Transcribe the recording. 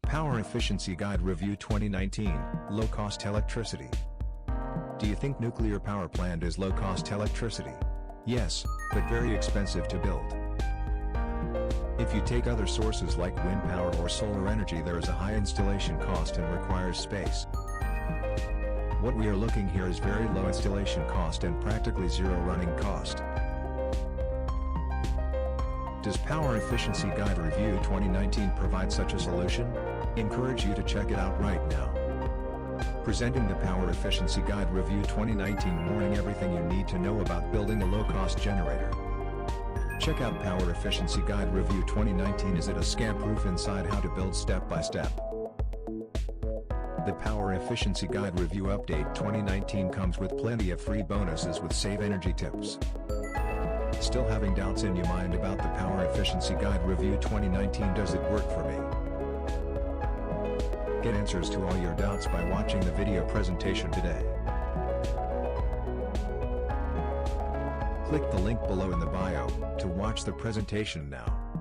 Power Efficiency Guide Review 2019, Low-Cost Electricity. Do you think nuclear power plant is low-cost electricity? Yes, but very expensive to build. If you take other sources like wind power or solar energy, there is a high installation cost and requires space. What we are looking here is very low installation cost and practically zero running cost. Does Power Efficiency Guide Review 2019 provide such a solution? Encourage you to check it out right now. Presenting the Power Efficiency Guide Review 2019, warning everything you need to know about building a low-cost generator. Check out Power Efficiency Guide Review 2019. Is it a scam-proof inside how to build step-by-step? The Power Efficiency Guide Review Update 2019 comes with plenty of free bonuses with save energy tips. Still having doubts in your mind about the Power Efficiency Guide Review 2019? Does it work for me? Get answers to all your doubts by watching the video presentation today. Click the link below in the bio to watch the presentation now.